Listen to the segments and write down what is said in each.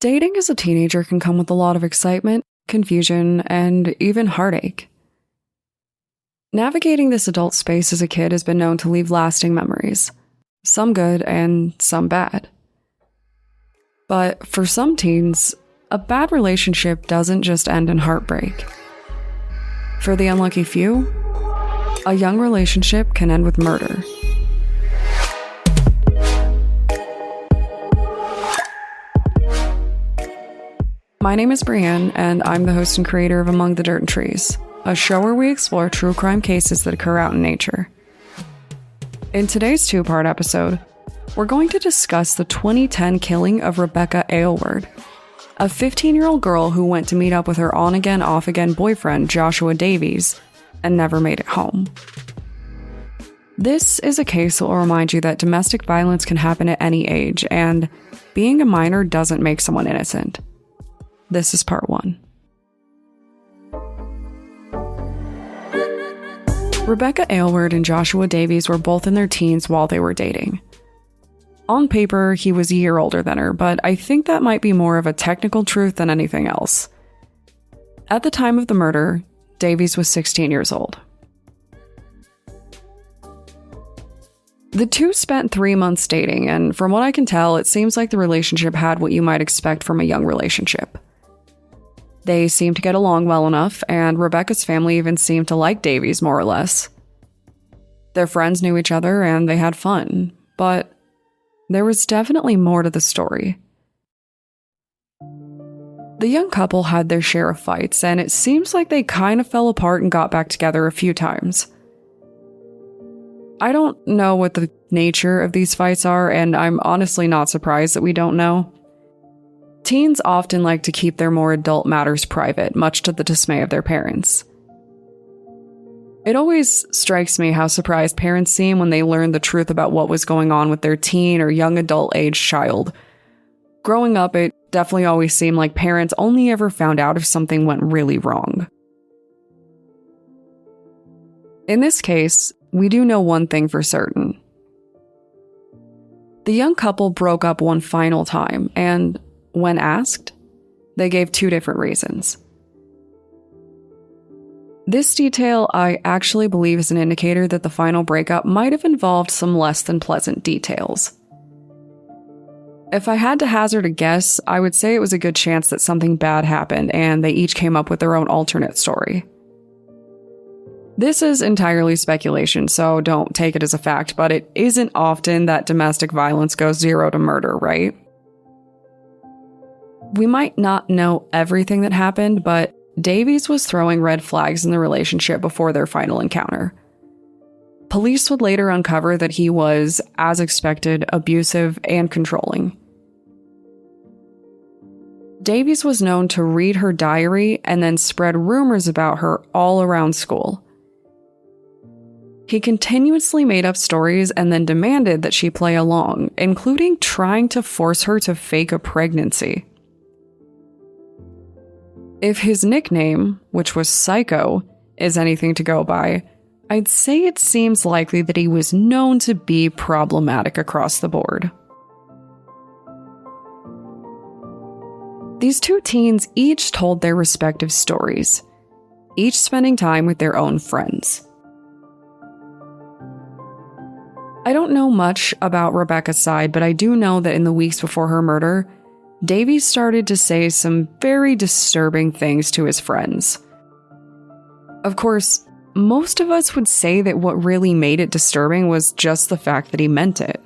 Dating as a teenager can come with a lot of excitement, confusion, and even heartache. Navigating this adult space as a kid has been known to leave lasting memories, some good and some bad. But for some teens, a bad relationship doesn't just end in heartbreak. For the unlucky few, a young relationship can end with murder. My name is Brienne, and I'm the host and creator of Among the Dirt and Trees, a show where we explore true crime cases that occur out in nature. In today's two-part episode, we're going to discuss the 2010 killing of Rebecca Aylward, a 15-year-old girl who went to meet up with her on-again, off-again boyfriend, Joshua Davies, and never made it home. This is a case that will remind you that domestic violence can happen at any age, and being a minor doesn't make someone innocent. This is part 1. Rebecca Aylward and Joshua Davies were both in their teens while they were dating. On paper, he was a year older than her, but I think that might be more of a technical truth than anything else. At the time of the murder, Davies was 16 years old. The two spent 3 months dating, and from what I can tell, it seems like the relationship had what you might expect from a young relationship. They seemed to get along well enough, and Rebecca's family even seemed to like Davies more or less. Their friends knew each other and they had fun, but there was definitely more to the story. The young couple had their share of fights, and it seems like they kind of fell apart and got back together a few times. I don't know what the nature of these fights are, and I'm honestly not surprised that we don't know. Teens often like to keep their more adult matters private, much to the dismay of their parents. It always strikes me how surprised parents seem when they learn the truth about what was going on with their teen or young adult age child. Growing up, it definitely always seemed like parents only ever found out if something went really wrong. In this case, we do know one thing for certain. The young couple broke up one final time, and when asked, they gave 2 different reasons. This detail I actually believe is an indicator that the final breakup might have involved some less than pleasant details. If I had to hazard a guess, I would say it was a good chance that something bad happened and they each came up with their own alternate story. This is entirely speculation, so don't take it as a fact, but it isn't often that domestic violence goes 0 to murder, right? We might not know everything that happened, but Davies was throwing red flags in the relationship before their final encounter. Police would later uncover that he was, as expected, abusive and controlling. Davies was known to read her diary and then spread rumors about her all around school. He continuously made up stories and then demanded that she play along, including trying to force her to fake a pregnancy. If his nickname, which was Psycho, is anything to go by, I'd say it seems likely that he was known to be problematic across the board. These 2 teens each told their respective stories, each spending time with their own friends. I don't know much about Rebecca's side, but I do know that in the weeks before her murder, Davies started to say some very disturbing things to his friends. Of course, most of us would say that what really made it disturbing was just the fact that he meant it.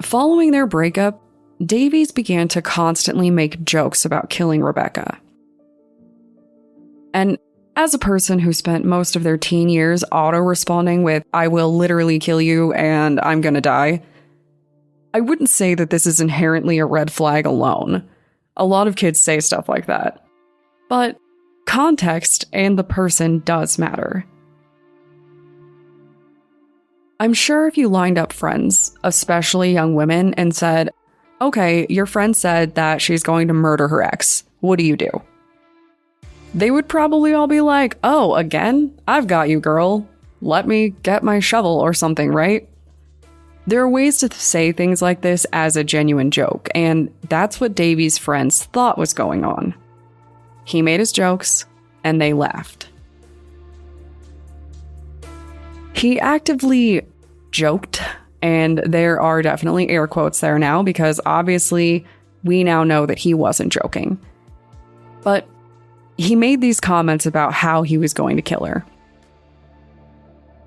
Following their breakup, Davies began to constantly make jokes about killing Rebecca. And as a person who spent most of their teen years auto-responding with, "I will literally kill you and I'm gonna die," I wouldn't say that this is inherently a red flag alone. A lot of kids say stuff like that. But context and the person does matter. I'm sure if you lined up friends, especially young women, and said, "Okay, your friend said that she's going to murder her ex. What do you do?" They would probably all be like, "Oh, again? I've got you, girl. Let me get my shovel or something, right?" There are ways to say things like this as a genuine joke, and that's what Davies' friends thought was going on. He made his jokes, and they laughed. He actively joked, and there are definitely air quotes there now because obviously we now know that he wasn't joking. But he made these comments about how he was going to kill her.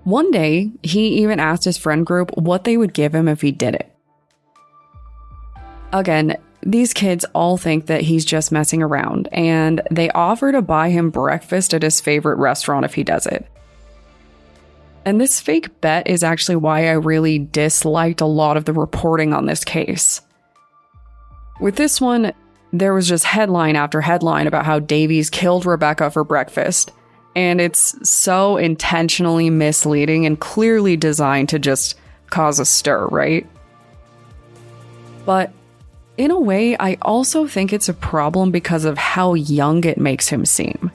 One day, he even asked his friend group what they would give him if he did it. Again, these kids all think that he's just messing around, and they offer to buy him breakfast at his favorite restaurant if he does it. And this fake bet is actually why I really disliked a lot of the reporting on this case. With this one, there was just headline after headline about how Davies killed Rebecca for breakfast. And it's so intentionally misleading and clearly designed to just cause a stir, right? But in a way, I also think it's a problem because of how young it makes him seem.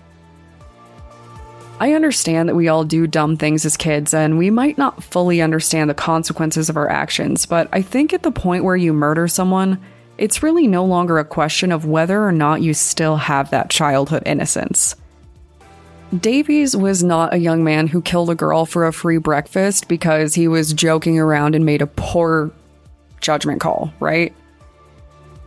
I understand that we all do dumb things as kids, and we might not fully understand the consequences of our actions, but I think at the point where you murder someone, it's really no longer a question of whether or not you still have that childhood innocence. Davies was not a young man who killed a girl for a free breakfast because he was joking around and made a poor judgment call, right?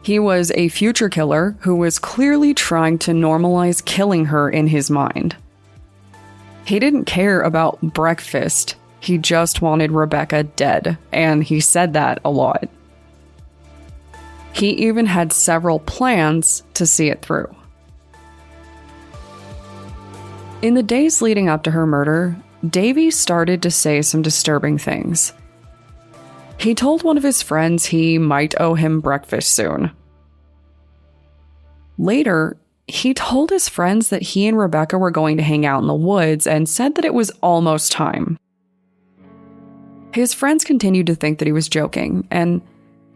He was a future killer who was clearly trying to normalize killing her in his mind. He didn't care about breakfast, he just wanted Rebecca dead, and he said that a lot. He even had several plans to see it through. In the days leading up to her murder, Davies started to say some disturbing things. He told one of his friends he might owe him breakfast soon. Later, he told his friends that he and Rebecca were going to hang out in the woods and said that it was almost time. His friends continued to think that he was joking, and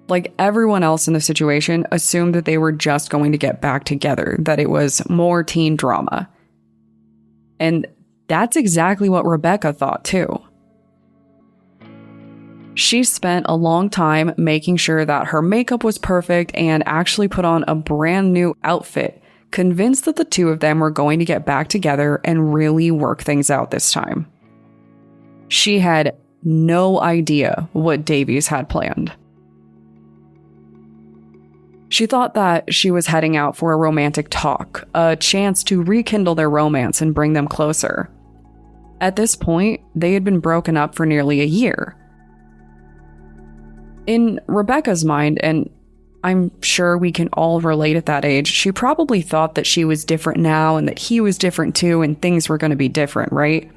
like everyone else in the situation, assumed that they were just going to get back together, that it was more teen drama. And that's exactly what Rebecca thought too. She spent a long time making sure that her makeup was perfect and actually put on a brand new outfit, convinced that the two of them were going to get back together and really work things out this time. She had no idea what Davies had planned. She thought that she was heading out for a romantic talk, a chance to rekindle their romance and bring them closer. At this point, they had been broken up for nearly a year. In Rebecca's mind, and I'm sure we can all relate at that age, she probably thought that she was different now and that he was different too and things were going to be different, right?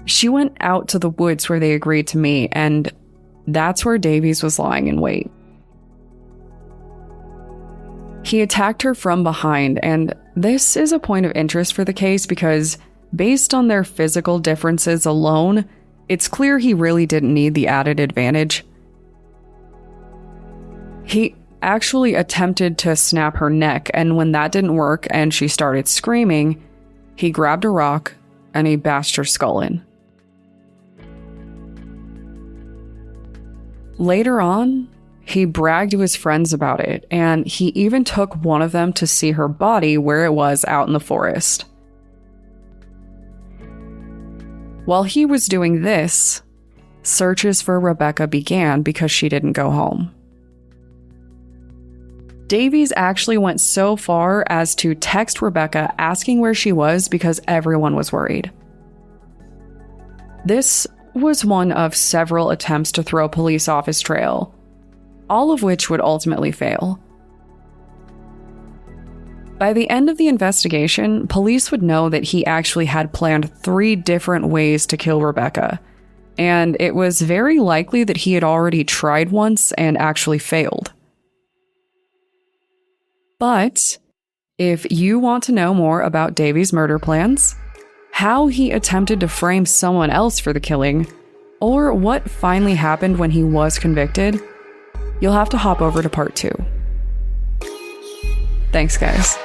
She went out to the woods where they agreed to meet, and that's where Davies was lying in wait. He attacked her from behind, and this is a point of interest for the case because, based on their physical differences alone, it's clear he really didn't need the added advantage. He actually attempted to snap her neck, and when that didn't work and she started screaming, he grabbed a rock and he bashed her skull in. Later on, he bragged to his friends about it, and he even took one of them to see her body where it was out in the forest. While he was doing this, searches for Rebecca began because she didn't go home. Davies actually went so far as to text Rebecca asking where she was because everyone was worried. This was one of several attempts to throw police off his trail, all of which would ultimately fail. By the end of the investigation, police would know that he actually had planned 3 different ways to kill Rebecca, and it was very likely that he had already tried once and actually failed. But if you want to know more about Davies' murder plans, how he attempted to frame someone else for the killing, or what finally happened when he was convicted, you'll have to hop over to part 2. Thanks, guys.